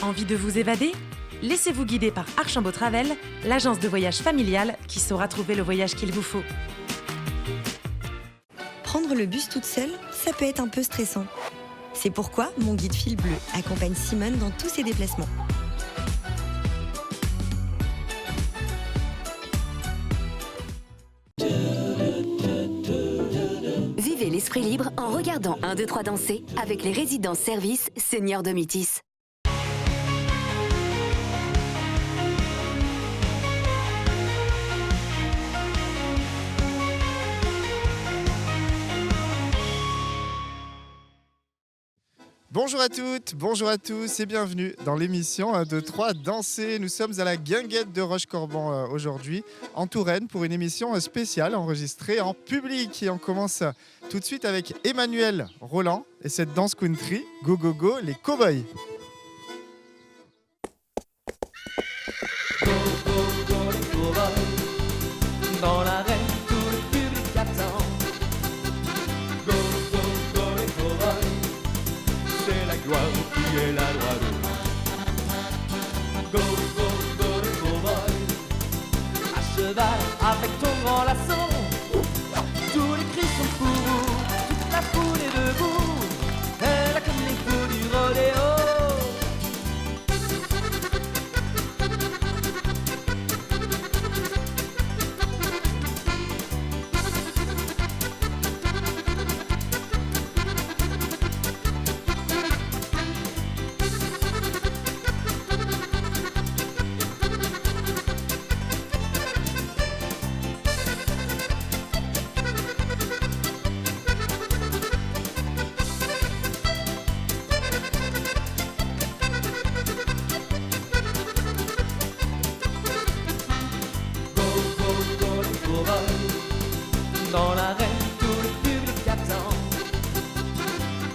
Envie de vous évader ? Laissez-vous guider par Archambault Travel, l'agence de voyage familiale qui saura trouver le voyage qu'il vous faut. Prendre le bus toute seule, ça peut être un peu stressant. C'est pourquoi mon guide Fil Bleu accompagne Simone dans tous ses déplacements. Vivez l'esprit libre en regardant 1, 2, 3 danser avec les résidences services Seigneur de Métis. Bonjour à toutes, bonjour à tous et bienvenue dans l'émission 1, 2, 3 Danser. Nous sommes à la Guinguette de Rochecorban aujourd'hui, en Touraine, pour une émission spéciale enregistrée en public. Et on commence tout de suite avec Emmanuel Roland et cette danse country, Go Go Go, les Cowboys. Go, go, go, les cowboys, dans l'arène, tout le public attend. Go, go, go, les cowboys, c'est la gloire qui est la loi de. Go, go, go, les cowboys, à cheval avec ton grand laçon. Tous les cris sont pour vous, toute la foule est debout. Elle a comme les fous du rodéo. Dans l'arène, tout le public attend.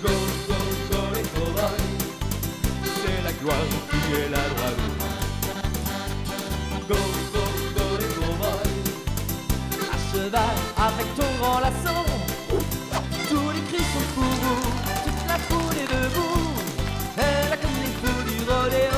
Go, go, go, les cowboys, c'est la gloire qui est la loi de. Go, go, go, les cowboys, à cheval avec ton grand laçon. Tous les cris sont pour vous, toute la foule est debout. Elle a comme les fous du rodéo.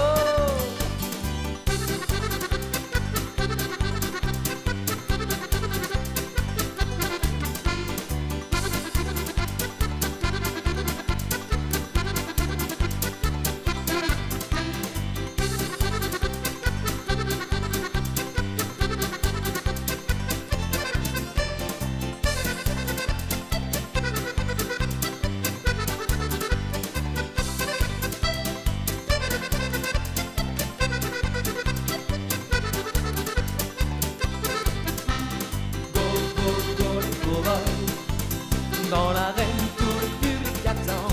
Dans l'arène, tout le public attend.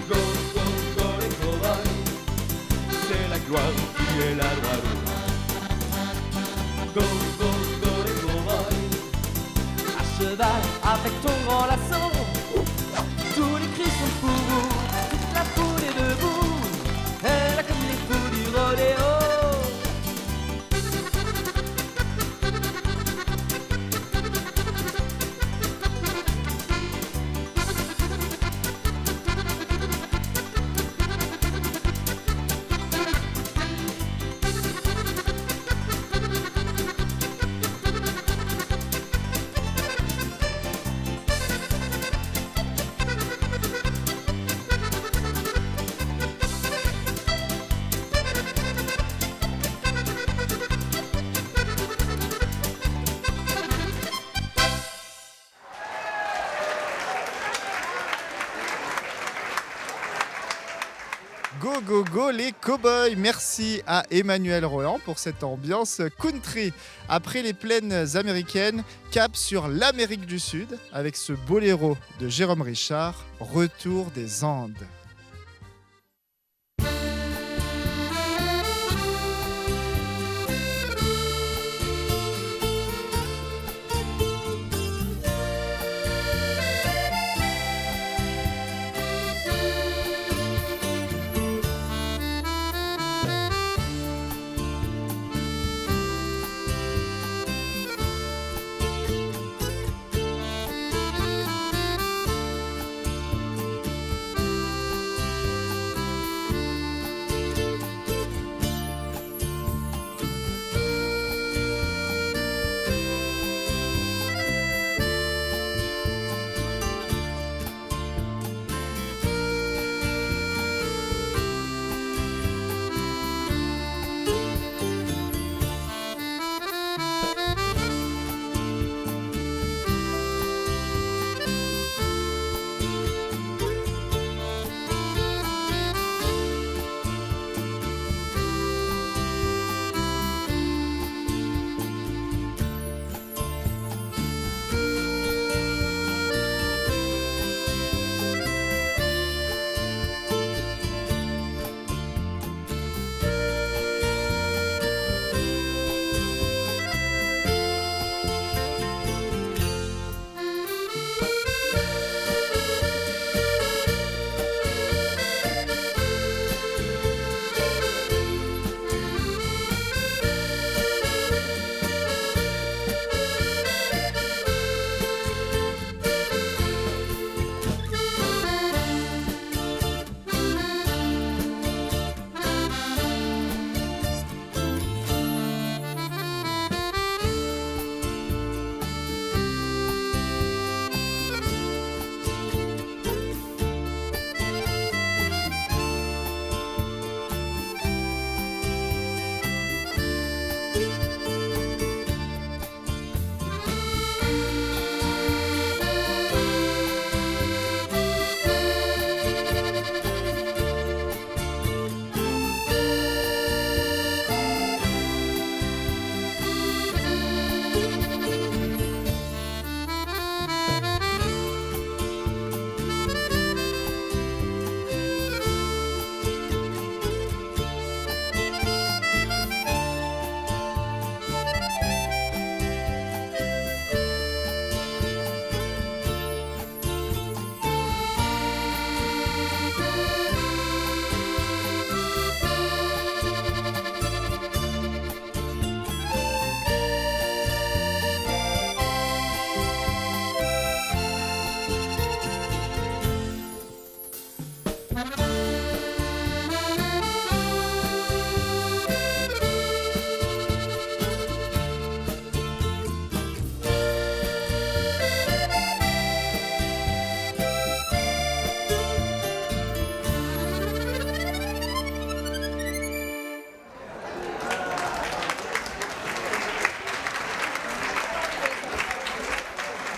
Go, go, go, les cowboys, c'est la gloire qui est la loi de. Go, go, go, les cowboys, à cheval avec ton grand laçon. Tous les cris sont pour vous, toute la foule est debout. Elle a comme les fous du rodéo. Go Go Go les Cowboys. Merci à Emmanuel Roland pour cette ambiance country. Après les plaines américaines, cap sur l'Amérique du Sud avec ce boléro de Jérôme Richard, Retour des Andes.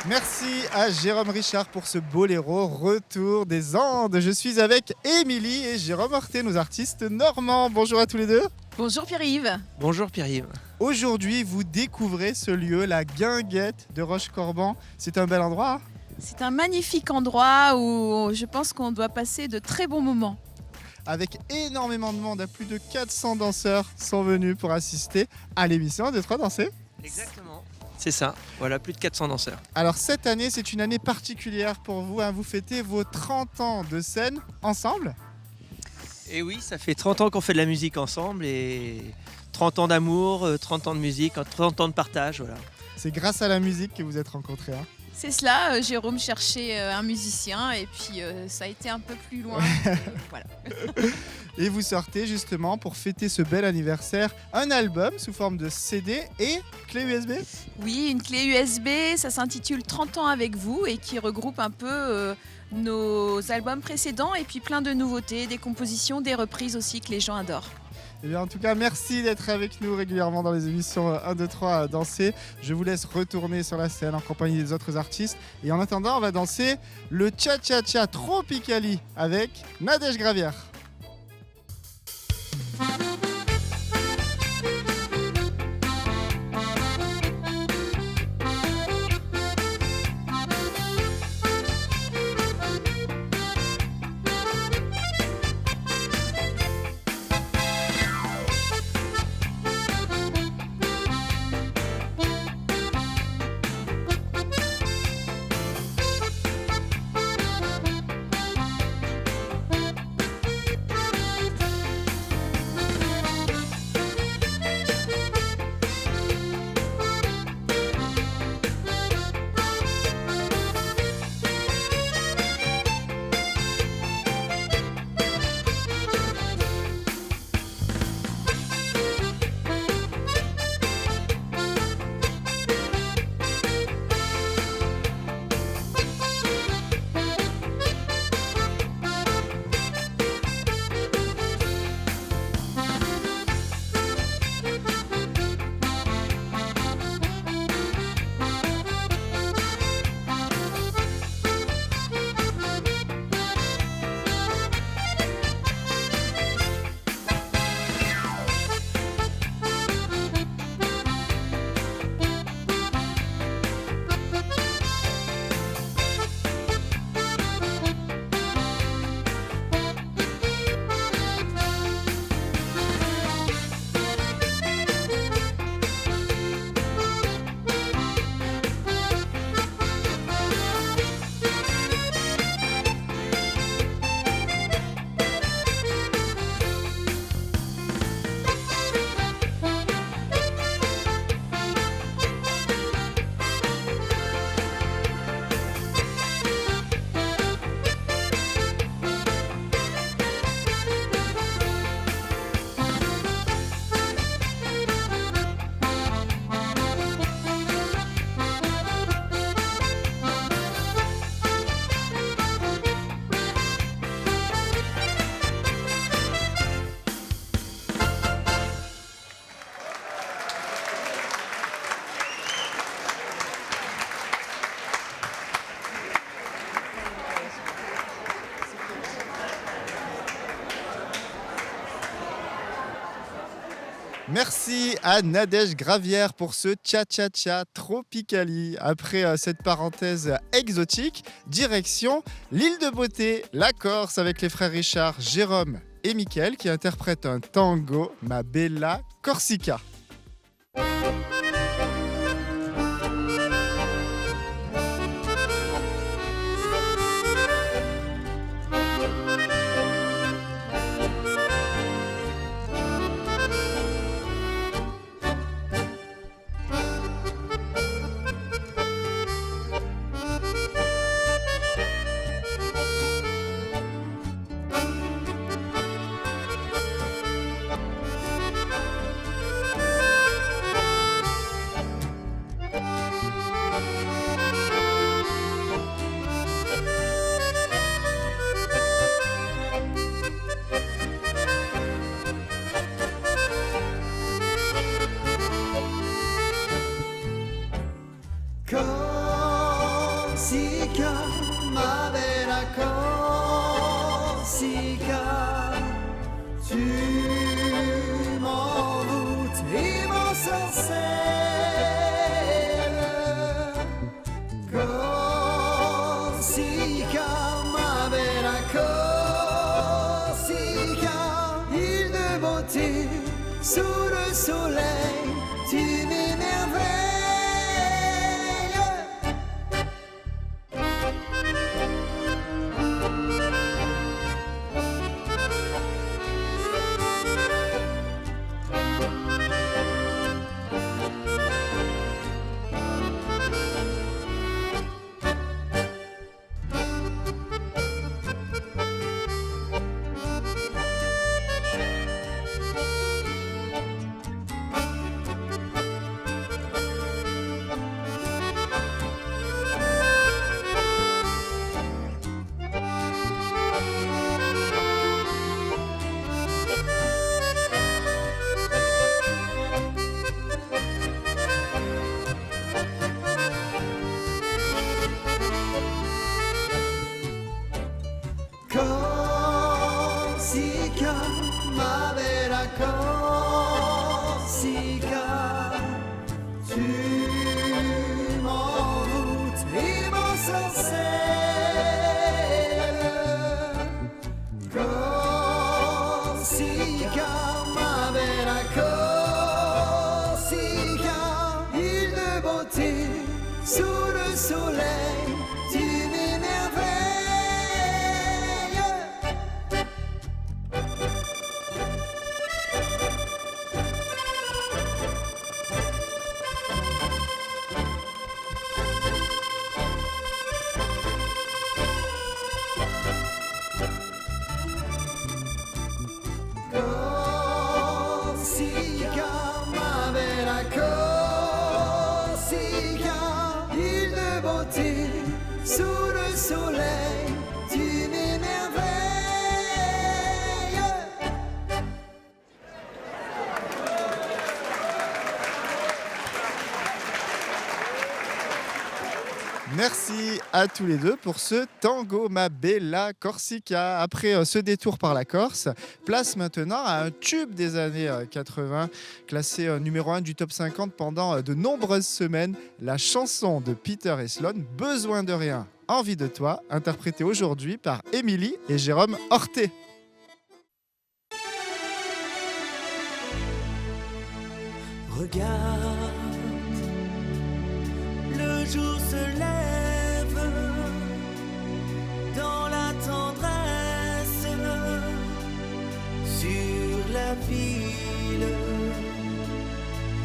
Merci à Jérôme Richard pour ce boléro Retour des Andes. Je suis avec Émilie et Jérôme Horté, nos artistes normands. Bonjour à tous les deux. Bonjour Pierre-Yves. Bonjour Pierre-Yves. Aujourd'hui, vous découvrez ce lieu, la Guinguette de Rochecorban. C'est un bel endroit. C'est un magnifique endroit où je pense qu'on doit passer de très bons moments. Avec énormément de monde, plus de 400 danseurs sont venus pour assister à l'émission 1, 2, 3 Danser. Exactement. C'est ça, voilà, plus de 400 danseurs. Alors cette année, c'est une année particulière pour vous, hein. Vous fêtez vos 30 ans de scène ensemble. Et oui, ça fait 30 ans qu'on fait de la musique ensemble et 30 ans d'amour, 30 ans de musique, 30 ans de partage, voilà. C'est grâce à la musique que vous êtes rencontrés, hein. C'est cela, Jérôme cherchait un musicien et puis ça a été un peu plus loin. Voilà. Et vous sortez justement pour fêter ce bel anniversaire un album sous forme de CD et clé USB. Oui, une clé USB, ça s'intitule 30 ans avec vous et qui regroupe un peu nos albums précédents et puis plein de nouveautés, des compositions, des reprises aussi que les gens adorent. Eh bien, en tout cas, merci d'être avec nous régulièrement dans les émissions 1, 2, 3 Danser. Je vous laisse retourner sur la scène en compagnie des autres artistes. Et en attendant, on va danser le Cha-Cha-Cha Tropicali avec Nadège Gravière. Merci à Nadège Gravière pour ce Cha-Cha-Cha Tropicali. Après cette parenthèse exotique, direction l'île de beauté, la Corse, avec les frères Richard, Jérôme et Mickaël qui interprètent un tango, Ma Bella Corsica. beauté, sous le soleil, tu m'émerveilles. Corsica, ma bella Corsica, tu m'envoûtes et m'ensorcelles. Corsica, ma bella Corsica, île de beauté, sous le soleil, tu m'émerveilles. Corsica, ma bella Corsica, île de beauté, sous le soleil, tu m'émerveilles. Merci à tous les deux pour ce tango Ma Bella Corsica. Après ce détour par la Corse, place maintenant à un tube des années 80, classé numéro 1 du top 50 pendant de nombreuses semaines, la chanson de Peter et Sloan, Besoin de rien, envie de toi, interprétée aujourd'hui par Émilie et Jérôme Horté. Regarde, le jour se lève dans la tendresse sur la ville.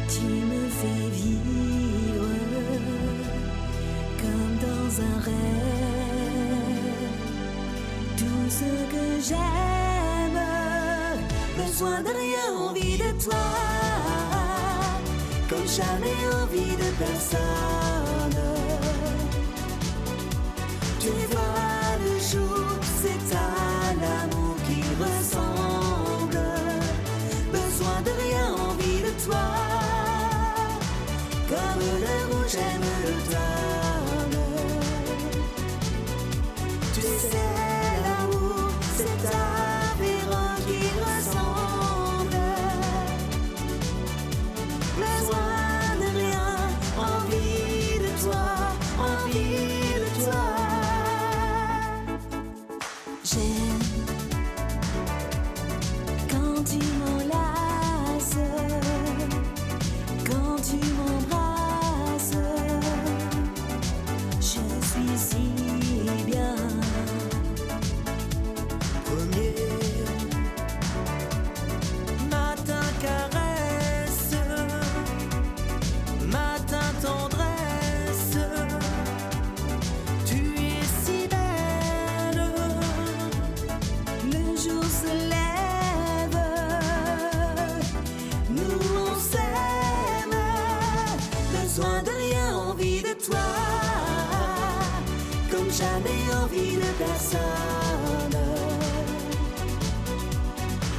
Tu me fais vivre comme dans un rêve. Tout ce que j'aime, besoin de rien, envie de toi. Comme jamais envie de personne. Tu vois le jour, c'est à l'amour qu'il ressemble. Besoin de rien, envie de toi. Comme le rouge aime le jaune. Tu sais l'amour, c'est à Véron qu'il ressemble. Besoin de rien, envie de toi, envie de toi. J'aime quand tu m'enlaces, quand tu m'embrasses. Je suis si bien. Premier matin caresse, matin tendresse, tu es si belle. Le jour se lève, nous on s'aime. Besoin de rien, envie de toi. Comme jamais envie de personne.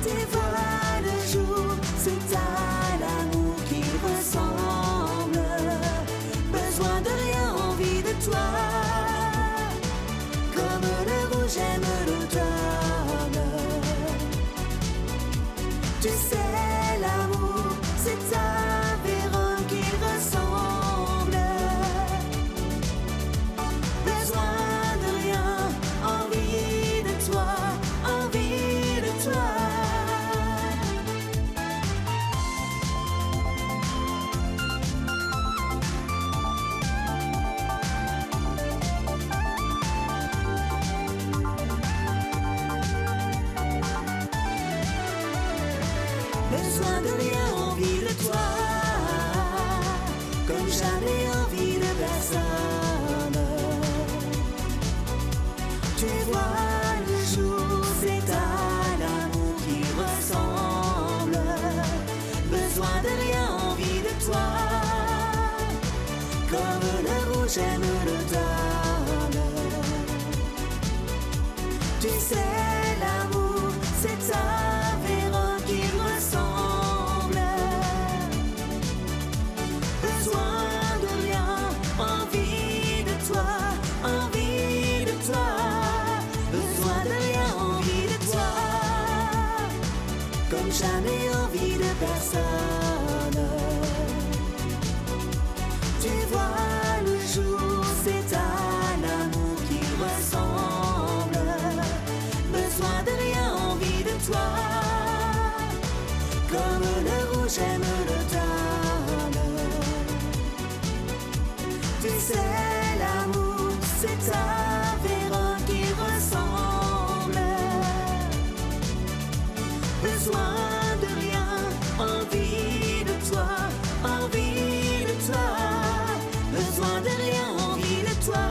Tu vois le jour, c'est à l'amour qui ressemble. Besoin de rien, envie de toi. Comme le rouge aime l'automne. Tu sais l'amour, c'est à Véron qu'il ressemble. Besoin de rien, envie de toi, envie de toi. besoin de rien, envie de toi, comme jamais envie de personne. Tu vois le jour, c'est à l'amour qui ressemble. Besoin de rien, envie de toi, comme le rouge aime le dalle. Tu sais, l'amour, c'est un verre qui ressemble. Besoin de rien, envie de toi, envie de toi. Besoin de rien, envie de toi, comme jamais envie de personne. Tu vois le jour, c'est à l'amour qui ressemble. Besoin de rien, envie de toi, comme le rouge aime le dalle. Tu sais, l'amour, c'est un verre qui ressemble. Besoin de rien, envie de toi, envie de toi. Besoin de rien, envie de toi.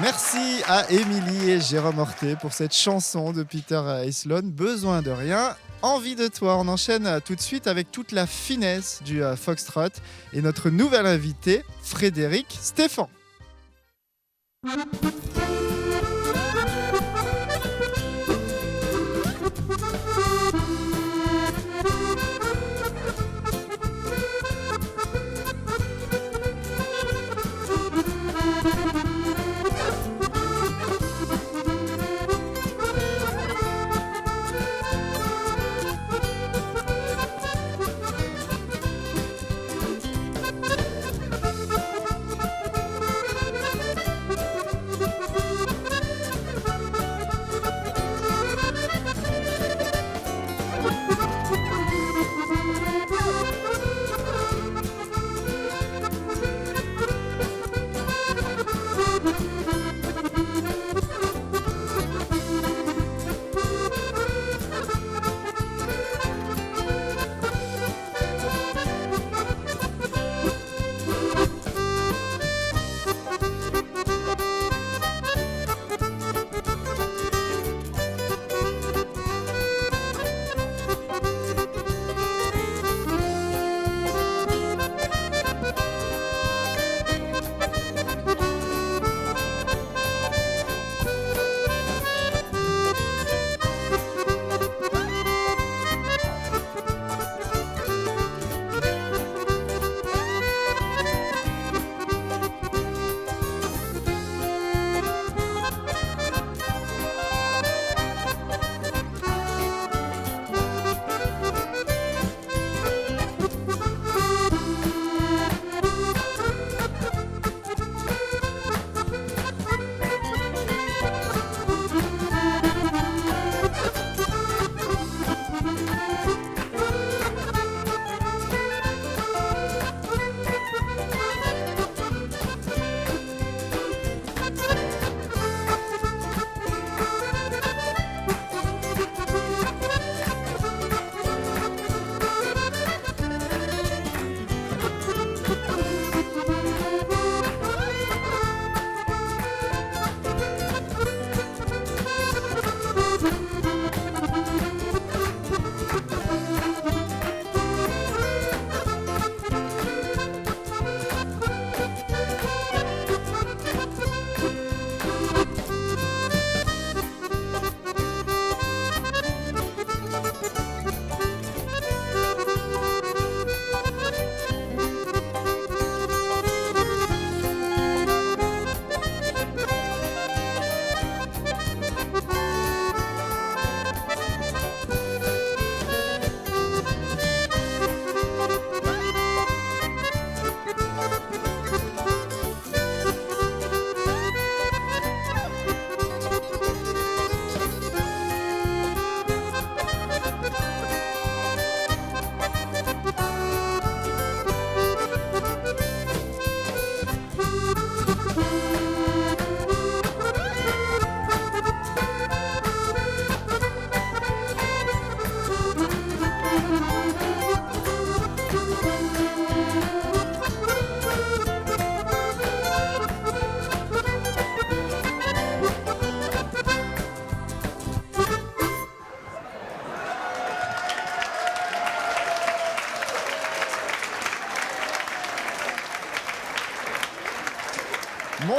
Merci à Émilie et Jérôme Horté pour cette chanson de Peter Aislon, Besoin de rien, envie de toi. On enchaîne tout de suite avec toute la finesse du foxtrot et notre nouvel invité, Frédéric Stéphan.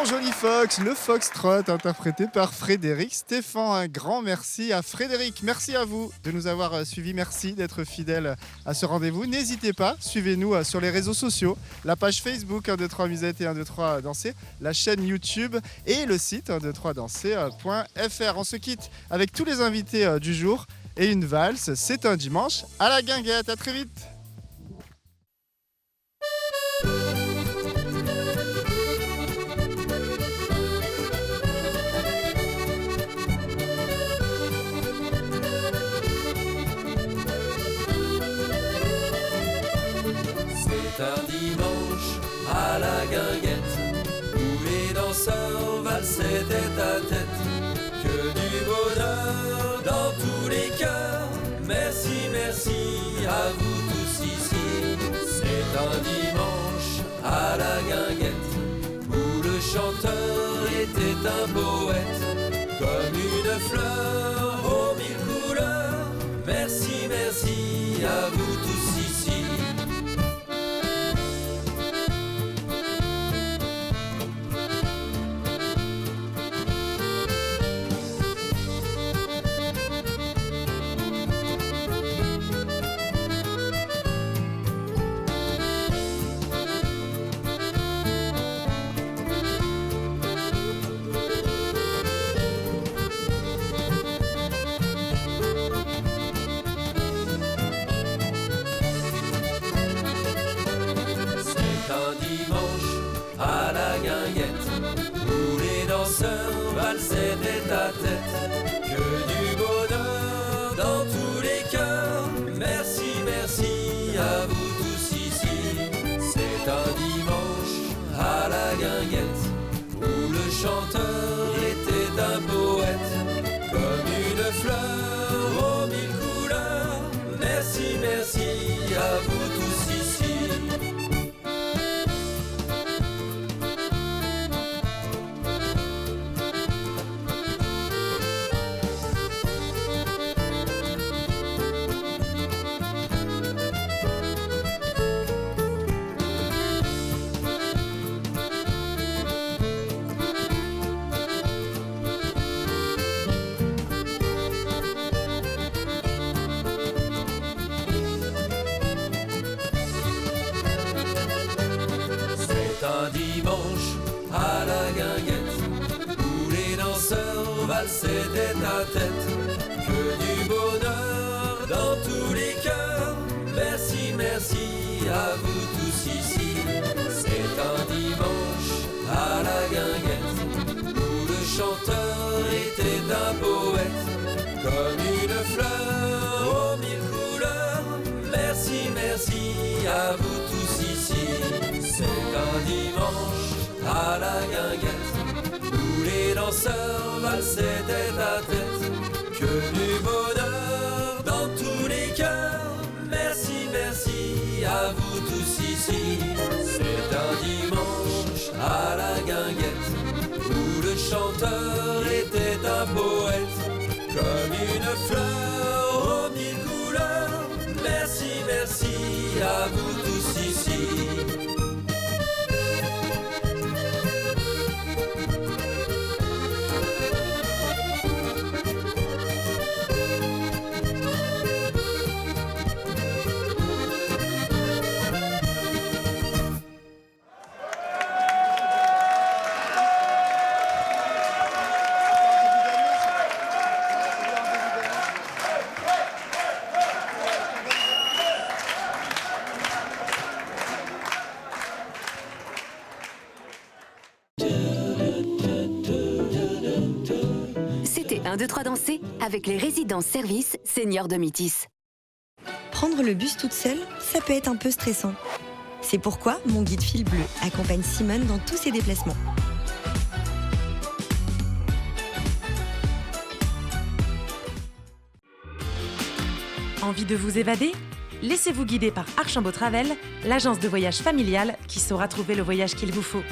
Mon joli Fox, le Foxtrot interprété par Frédéric Stéphan. Un grand merci à Frédéric. Merci à vous de nous avoir suivis. Merci d'être fidèles à ce rendez-vous. N'hésitez pas, suivez-nous sur les réseaux sociaux, la page Facebook 1, 2, 3 Musette et 1, 2, 3 Danser, la chaîne YouTube et le site 123danser.fr. On se quitte avec tous les invités du jour et une valse. C'est un dimanche à la guinguette. À très vite. C'est un dimanche à la guinguette où les danseurs valsaient tête à tête. Que du bonheur dans tous les cœurs. Merci, merci à vous tous ici. C'est un dimanche à la guinguette où le chanteur était un poète. Comme une fleur aux mille couleurs. Merci, merci à vous tous ici. Valsaient tête à tête, que du bonheur dans tous les cœurs. Merci, merci à vous tous ici. C'est un dimanche à la guinguette où le chanteur était un poète. Comme une fleur aux mille couleurs. Merci, merci à vous tous ici. Un dimanche à la guinguette où les danseurs valsaient tête à tête. Que du bonheur dans tous les cœurs. Merci, merci à vous tous ici. C'est un dimanche à la guinguette où le chanteur était un poète. Comme une fleur aux mille couleurs. Merci, merci à vous tous ici. C'est un dimanche à la guinguette où les danseurs valsaient tête à tête. Que du bonheur dans tous les cœurs. Merci, merci à vous tous ici. C'est un dimanche à la guinguette où le chanteur était un poète. Comme une fleur aux mille couleurs. Merci, merci à vous tous ici. C'était 1, 2, 3 Danser avec les résidences services seniors de Métis. Prendre le bus toute seule, ça peut être un peu stressant. C'est pourquoi mon guide fil bleu accompagne Simone dans tous ses déplacements. Envie de vous évader ? Laissez-vous guider par Archambault Travel, l'agence de voyage familiale qui saura trouver le voyage qu'il vous faut.